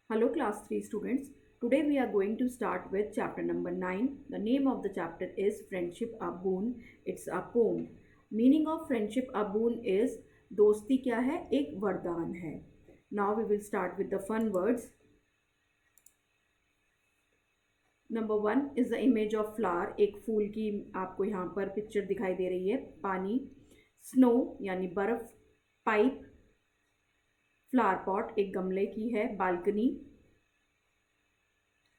Hello, class 3 students. Today we are going to start with chapter number 9. The name of the chapter is Friendship a Boon. It's a poem. Meaning of friendship a boon is दोस्ती क्या है एक वरदान है. Now we will start with the fun words. Number 1 is the image of flower. एक फूल की आपको यहाँ पर पिक्चर दिखाई दे रही है. पानी, स्नो यानी बर्फ, पाइप, फ्लावर पॉट एक गमले की है, balcony.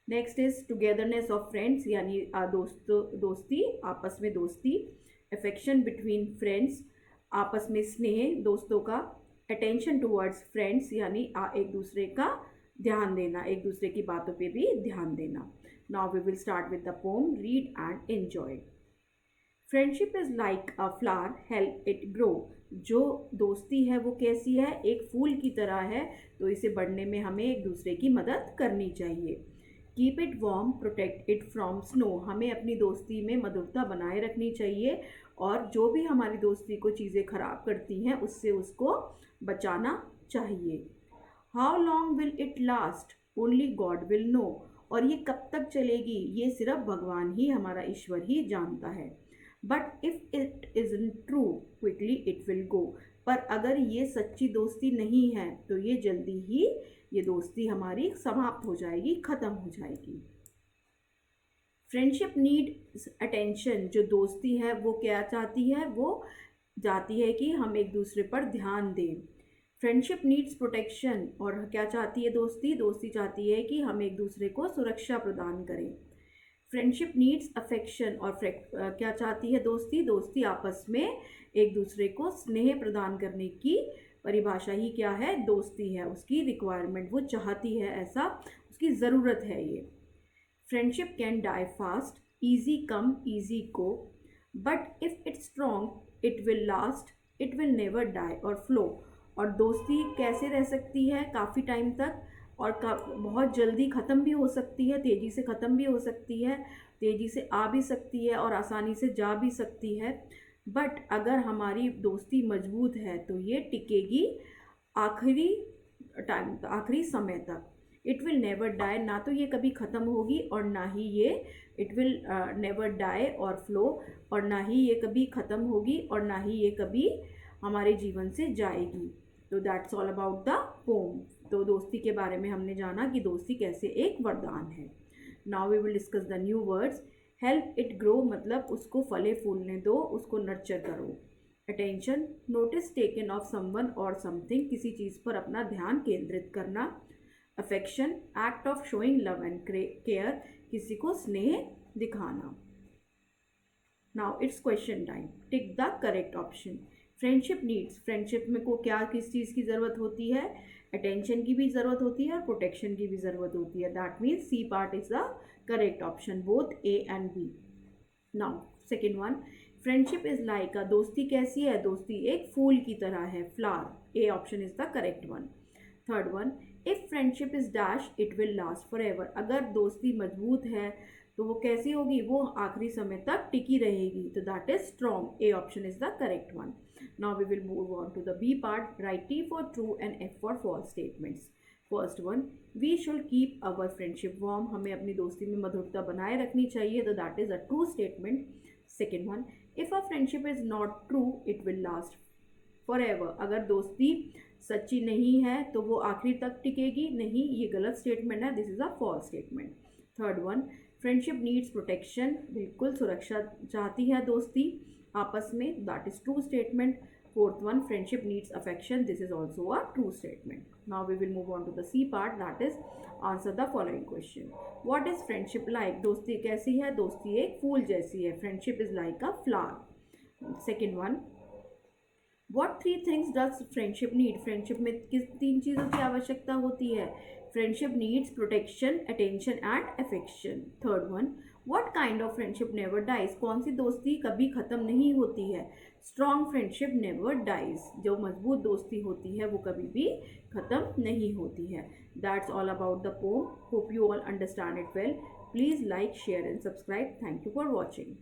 Next is togetherness of friends यानी दोस्ती, आपस में दोस्ती. अफेक्शन बिटवीन फ्रेंड्स, आपस में स्नेह दोस्तों का. अटेंशन टुवर्ड्स फ्रेंड्स यानी एक दूसरे का ध्यान देना, एक दूसरे की बातों पे भी ध्यान देना. Now we will start with the poem. Read and enjoy. Friendship is like a flower, help it grow. जो दोस्ती है वो कैसी है, एक फूल की तरह है, तो इसे बढ़ने में हमें एक दूसरे की मदद करनी चाहिए. Keep it warm, protect it from snow. हमें अपनी दोस्ती में मधुरता बनाए रखनी चाहिए और जो भी हमारी दोस्ती को चीज़ें खराब करती हैं उससे उसको बचाना चाहिए. How long will it last, only God will know. और ये कब तक चलेगी ये सिर्फ भगवान ही, हमारा ईश्वर ही जानता है. But if it is true, quickly it will go. पर अगर ये सच्ची दोस्ती नहीं है तो ये जल्दी ही ये दोस्ती हमारी समाप्त हो जाएगी, ख़त्म हो जाएगी. Friendship need attention. जो दोस्ती है वो क्या चाहती है, वो चाहती है कि हम एक दूसरे पर ध्यान दें. Friendship needs protection. और क्या चाहती है दोस्ती, दोस्ती चाहती है कि हम एक दूसरे को सुरक्षा प्रदान करें. Friendship needs affection. और क्या चाहती है दोस्ती, दोस्ती आपस में एक दूसरे को स्नेह प्रदान करने की परिभाषा ही क्या है, दोस्ती है. उसकी रिक्वायरमेंट, वो चाहती है ऐसा, उसकी ज़रूरत है ये. Friendship can die fast, easy come easy go, but if it's strong it will last, it will never die और फ्लो. और दोस्ती कैसे रह सकती है काफ़ी टाइम तक, और बहुत जल्दी ख़त्म भी हो सकती है, तेज़ी से ख़त्म भी हो सकती है, तेज़ी से आ भी सकती है और आसानी से जा भी सकती है. बट अगर हमारी दोस्ती मजबूत है तो ये टिकेगी आखिरी टाइम, आखिरी समय तक. इट विल नेवर डाई, ना तो ये कभी ख़त्म होगी और ना ही ये इट विल नेवर डाई और फ्लो, और ना ही ये कभी ख़त्म होगी और ना ही ये कभी हमारे जीवन से जाएगी. तो that's all about the pome. तो दोस्ती के बारे में हमने जाना कि दोस्ती कैसे एक वरदान है. Now we will discuss the new words. Help it grow मतलब उसको फले फूलने दो, उसको नर्चर करो. Attention, notice taken of someone और समथिंग, किसी चीज़ पर अपना ध्यान केंद्रित करना. Affection, act of showing love and care, किसी को स्नेह दिखाना. Now it's question time. Tick the correct option. Friendship needs, friendship में को क्या किस चीज़ की ज़रूरत होती है, अटेंशन की भी ज़रूरत होती है और प्रोटेक्शन की भी ज़रूरत होती है. That means C part is the correct option, both A and B. Now second one, friendship is like a, दोस्ती कैसी है, दोस्ती एक फूल की तरह है, flower. A option is the correct one. Third one, if friendship is dash it will last forever. अगर दोस्ती मजबूत है तो वो कैसी होगी, वो आखिरी समय तक टिकी रहेगी, तो that is strong. A option is the correct one. Now we will move on to the B part. Write T for true and F for false statements. First one, we should keep our friendship warm. हमें अपनी दोस्ती में मधुरता बनाए रखनी चाहिए, तो that is a true statement. Second one, if a friendship is not true it will last forever. अगर दोस्ती सच्ची नहीं है तो वो आखिर तक टिकेगी नहीं, ये गलत स्टेटमेंट है, this is a false statement. Third one, friendship needs protection, बिल्कुल सुरक्षा चाहती है दोस्ती आपस में, that is true statement. Fourth one, friendship needs affection, this is also a true statement. Now we will move on to the C part, that is answer the following question. What is friendship like, दोस्ती कैसी है, दोस्ती एक फूल जैसी है. Friendship is like a flower. Second one, what three things does friendship need, friendship में किस तीन चीज़ों की आवश्यकता होती है. Friendship needs protection, attention and affection. Third one, what kind of friendship never dies, कौन सी दोस्ती कभी ख़त्म नहीं होती है. स्ट्रॉन्ग फ्रेंडशिप नेवर डाइज, जो मजबूत दोस्ती होती है वो कभी भी ख़त्म नहीं होती है. That's all about the pome. Hope you all understand it well. Please like, share and subscribe. Thank you for watching.